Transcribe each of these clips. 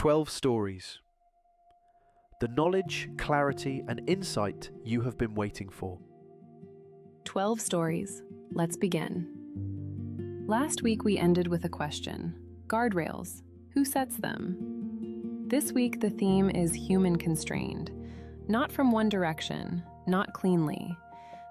12 stories. The knowledge, clarity, and insight you have been waiting for. 12 stories. Let's begin. Last week we ended with a question. Guardrails. Who sets them? This week the theme is human-constrained. Not from one direction, not cleanly.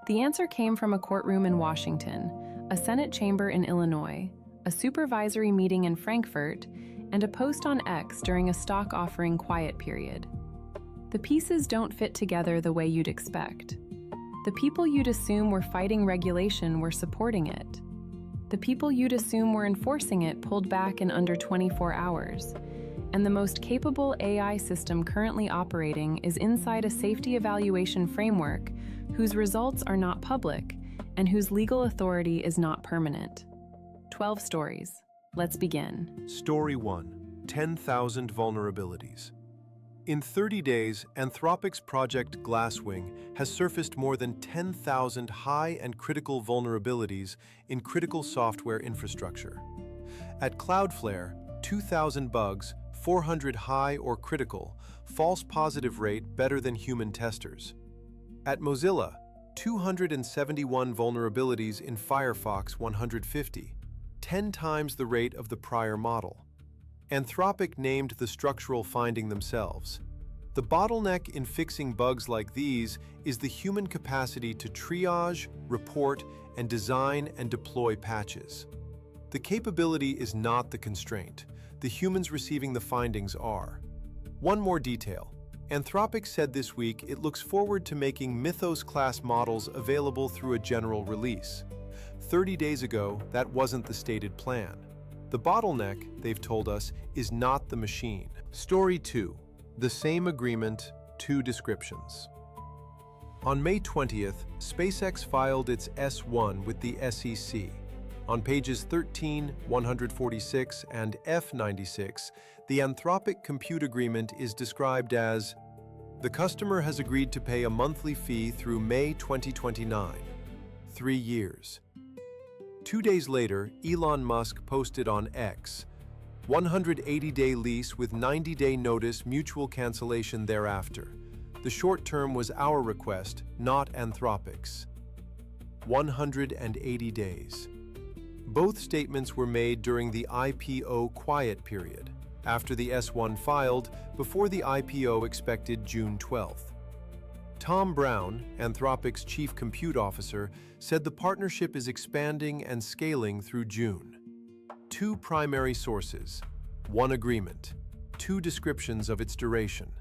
The answer came from a courtroom in Washington, a Senate chamber in Illinois, a supervisory meeting in Frankfurt, and a post on X during a stock offering quiet period. The pieces don't fit together the way you'd expect. The people you'd assume were fighting regulation were supporting it. The people you'd assume were enforcing it pulled back in under 24 hours. And the most capable AI system currently operating is inside a safety evaluation framework whose results are not public and whose legal authority is not permanent. 12 stories. Let's begin. Story 1: 10,000 vulnerabilities. In 30 days, Anthropic's Project Glasswing has surfaced more than 10,000 high and critical vulnerabilities in critical software infrastructure. At Cloudflare, 2,000 bugs, 400 high or critical, false positive rate better than human testers. At Mozilla, 271 vulnerabilities in Firefox 150, 10 times the rate of the prior model. Anthropic named the structural finding themselves. The bottleneck in fixing bugs like these is the human capacity to triage, report, and design and deploy patches. The capability is not the constraint. The humans receiving the findings are. One more detail. Anthropic said this week it looks forward to making Mythos-class models available through a general release. 30 days ago, that wasn't the stated plan. The bottleneck, they've told us, is not the machine. Story 2. The same agreement, two descriptions. On May 20th, SpaceX filed its S-1 with the SEC. On pages 13, 146, and F96, the Anthropic Compute Agreement is described as, the customer has agreed to pay a monthly fee through May 2029, 3 years. 2 days later, Elon Musk posted on X, 180-day lease with 90-day notice mutual cancellation thereafter. The short term was our request, not Anthropic's. 180 days. Both statements were made during the IPO quiet period, after the S-1 filed, before the IPO expected June 12th. Tom Brown, Anthropic's chief compute officer, said the partnership is expanding and scaling through June. 2 primary sources, 1 agreement, 2 descriptions of its duration.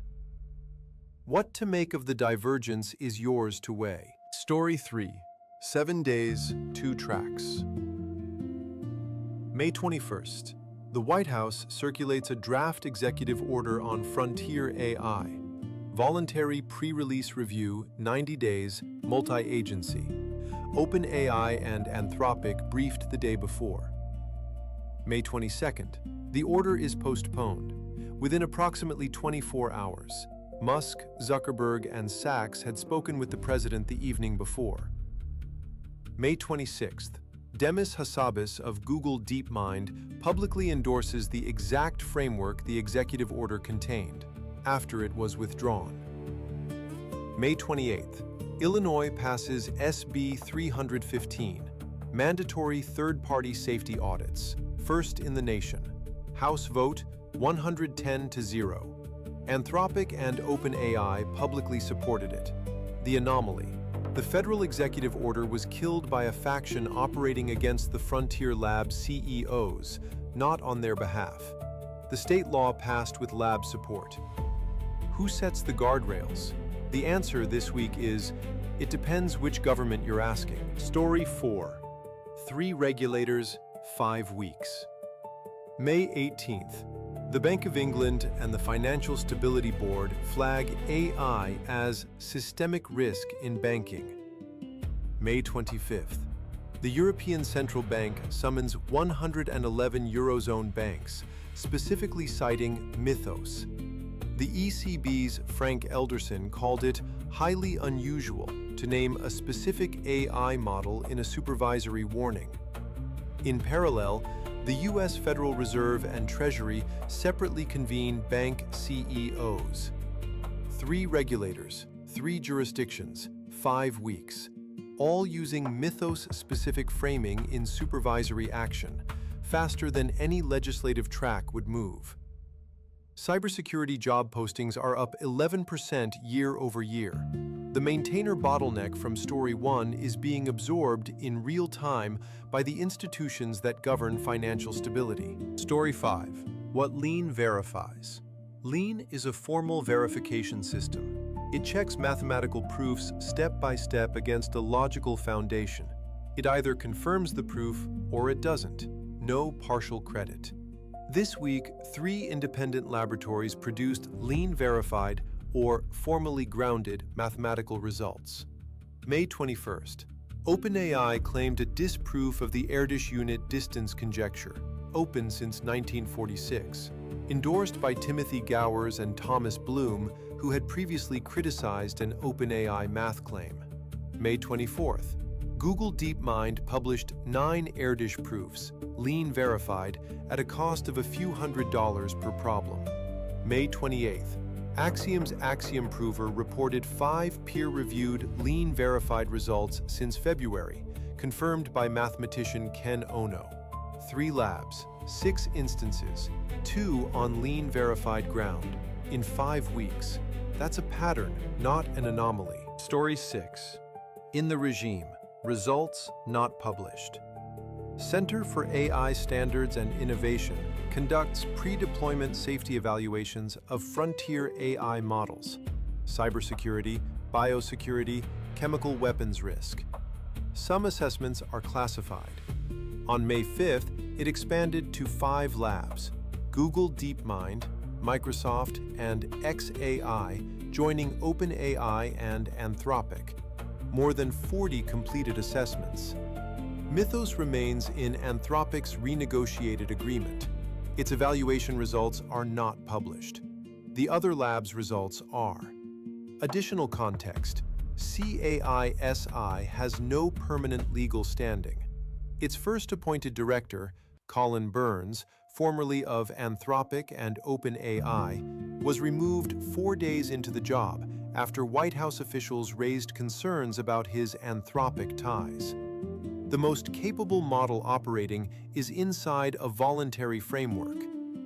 What to make of the divergence is yours to weigh. Story 3: 7 days, 2 tracks. May 21st. The White House circulates a draft executive order on Frontier AI. Voluntary pre-release review, 90 days, multi-agency. OpenAI and Anthropic briefed the day before. May 22nd. The order is postponed. Within approximately 24 hours, Musk, Zuckerberg, and Sachs had spoken with the president the evening before. May 26th. Demis Hassabis of Google DeepMind publicly endorses the exact framework the executive order contained, after it was withdrawn. May 28th. Illinois passes SB 315, mandatory third-party safety audits, first in the nation. House vote 110-0. Anthropic and OpenAI publicly supported it. The anomaly. The federal executive order was killed by a faction operating against the Frontier Lab CEOs, not on their behalf. The state law passed with lab support. Who sets the guardrails? The answer this week is, it depends which government you're asking. Story 4. 3 regulators, 5 weeks. May 18th. The Bank of England and the Financial Stability Board flag AI as systemic risk in banking. May 25th. The European Central Bank summons 111 Eurozone banks, specifically citing Mythos. The ECB's Frank Elderson called it highly unusual to name a specific AI model in a supervisory warning. In parallel, the The U.S. Federal Reserve and Treasury separately convened bank CEOs. 3 regulators, 3 jurisdictions, 5 weeks, all using mythos-specific framing in supervisory action, faster than any legislative track would move. Cybersecurity job postings are up 11% year over year. The maintainer bottleneck from Story 1 is being absorbed in real time by the institutions that govern financial stability. Story 5. What Lean verifies. Lean is a formal verification system. It checks mathematical proofs step by step against a logical foundation. It either confirms the proof or it doesn't. No partial credit. This week, 3 independent laboratories produced Lean-verified or formally grounded mathematical results. May 21st, OpenAI claimed a disproof of the Erdős unit distance conjecture, open since 1946, endorsed by Timothy Gowers and Thomas Bloom, who had previously criticized an OpenAI math claim. May 24th, Google DeepMind published 9 Erdős proofs, Lean-verified, at a cost of a few $100s per problem. May 28th, Axiom's Axiom Prover reported 5 peer-reviewed Lean-verified results since February, confirmed by mathematician Ken Ono. 3 labs, 6 instances, 2 on Lean-verified ground, in 5 weeks. That's a pattern, not an anomaly. Story 6. In the regime. Results not published. Center for AI Standards and Innovation conducts pre-deployment safety evaluations of frontier AI models, cybersecurity, biosecurity, chemical weapons risk. Some assessments are classified. On May 5th, it expanded to 5 labs, Google DeepMind, Microsoft, and xAI, joining OpenAI and Anthropic. More than 40 completed assessments. Mythos remains in Anthropic's renegotiated agreement. Its evaluation results are not published. The other labs' results are. Additional context: CAISI has no permanent legal standing. Its first appointed director, Colin Burns, formerly of Anthropic and OpenAI, was removed 4 days into the job after White House officials raised concerns about his Anthropic ties. The most capable model operating is inside a voluntary framework.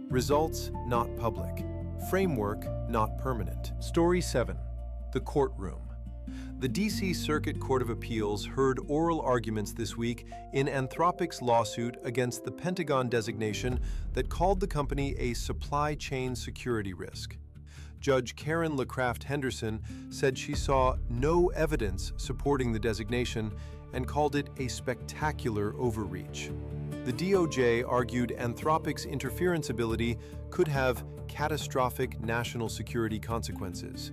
Results not public. Framework not permanent. Story 7. The courtroom. The D.C. Circuit Court of Appeals heard oral arguments this week in Anthropic's lawsuit against the Pentagon designation that called the company a supply chain security risk. Judge Karen LaCraft Henderson said she saw no evidence supporting the designation and called it a spectacular overreach. The DOJ argued Anthropic's interference ability could have catastrophic national security consequences.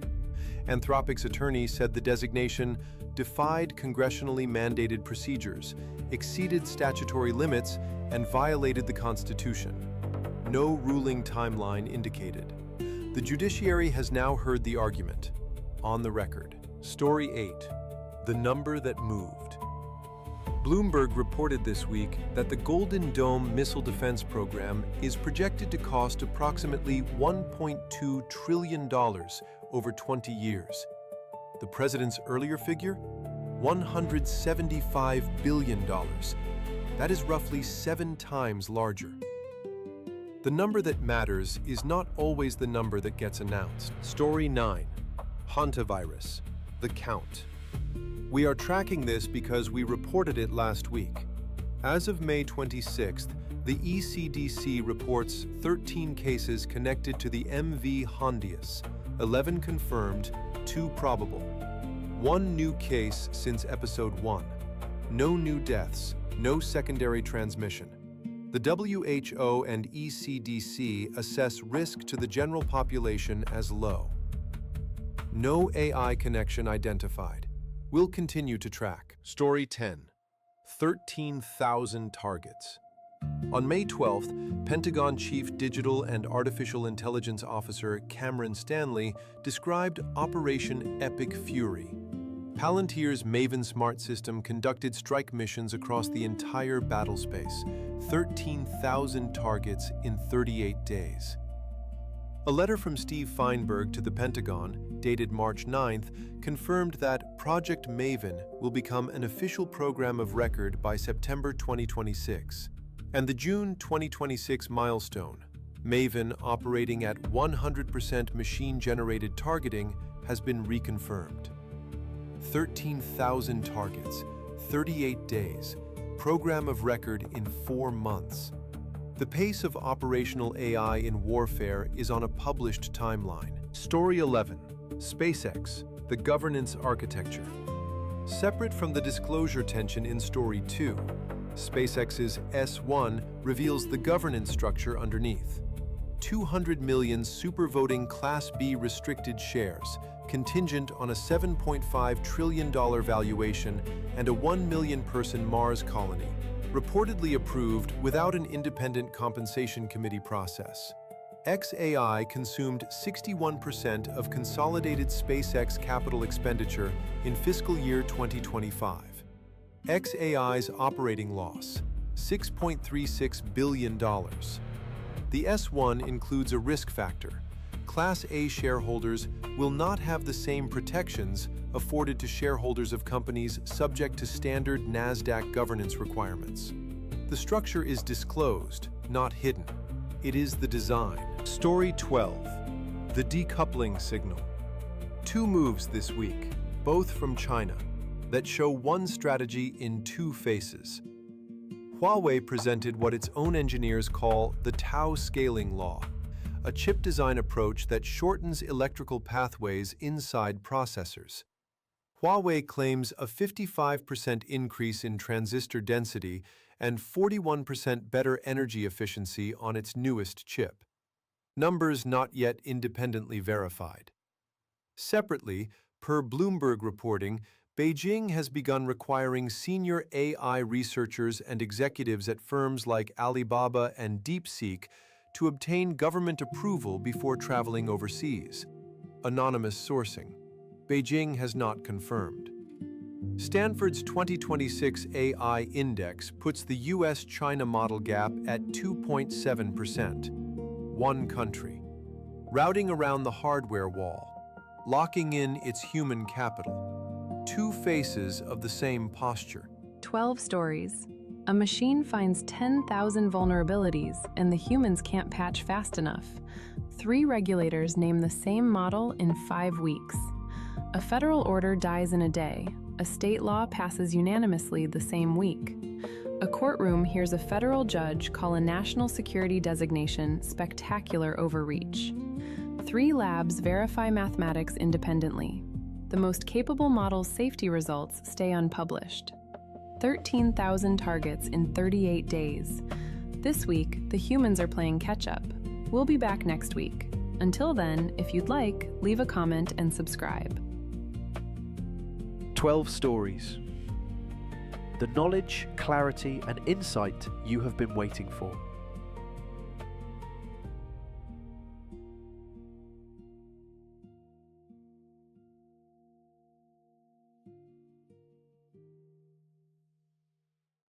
Anthropic's attorney said the designation defied congressionally mandated procedures, exceeded statutory limits, and violated the Constitution. No ruling timeline indicated. The judiciary has now heard the argument. On the record. Story 8. The number that moved. Bloomberg reported this week that the Golden Dome missile defense program is projected to cost approximately $1.2 trillion over 20 years. The president's earlier figure? $175 billion. That is roughly 7 times larger. The number that matters is not always the number that gets announced. Story 9. Hantavirus. The count. We are tracking this because we reported it last week. As of May 26th, the ECDC reports 13 cases connected to the MV Hondius, 11 confirmed, 2 probable. 1 new case since episode 1. No new deaths, no secondary transmission. The WHO and ECDC assess risk to the general population as low. No AI connection identified. We'll continue to track. Story 10. 13,000 targets. On May 12th, Pentagon Chief Digital and Artificial Intelligence Officer Cameron Stanley described Operation Epic Fury. Palantir's Maven Smart system conducted strike missions across the entire battle space, 13,000 targets in 38 days. A letter from Steve Feinberg to the Pentagon, dated March 9th, confirmed that Project Maven will become an official program of record by September 2026. And the June 2026 milestone, Maven operating at 100% machine-generated targeting, has been reconfirmed. 13,000 targets, 38 days, program of record in 4 months. The pace of operational AI in warfare is on a published timeline. Story 11. SpaceX, the governance architecture. Separate from the disclosure tension in Story 2, SpaceX's S1 reveals the governance structure underneath. 200 million supervoting Class B restricted shares, contingent on a $7.5 trillion valuation and a 1 million person Mars colony, reportedly approved without an independent compensation committee process. xAI consumed 61% of consolidated SpaceX capital expenditure in fiscal year 2025. xAI's operating loss, $6.36 billion. The S1 includes a risk factor. Class A shareholders will not have the same protections afforded to shareholders of companies subject to standard NASDAQ governance requirements. The structure is disclosed, not hidden. It is the design. Story 12. The decoupling signal. 2 moves this week, both from China, that show one strategy in 2 faces. Huawei presented what its own engineers call the Tau scaling law, a chip design approach that shortens electrical pathways inside processors. Huawei claims a 55% increase in transistor density and 41% better energy efficiency on its newest chip. Numbers not yet independently verified. Separately, per Bloomberg reporting, Beijing has begun requiring senior AI researchers and executives at firms like Alibaba and DeepSeek to obtain government approval before traveling overseas. Anonymous sourcing. Beijing has not confirmed. Stanford's 2026 AI Index puts the US-China model gap at 2.7%. One country. Routing around the hardware wall, locking in its human capital. 2 faces of the same posture. 12 stories. A machine finds 10,000 vulnerabilities and the humans can't patch fast enough. 3 regulators name the same model in 5 weeks. A federal order dies in a day. A state law passes unanimously the same week. A courtroom hears a federal judge call a national security designation spectacular overreach. 3 labs verify mathematics independently. The most capable model's safety results stay unpublished. 13,000 targets in 38 days. This week, the humans are playing catch-up. We'll be back next week. Until then, if you'd like, leave a comment and subscribe. 12 stories. The knowledge, clarity, and insight you have been waiting for.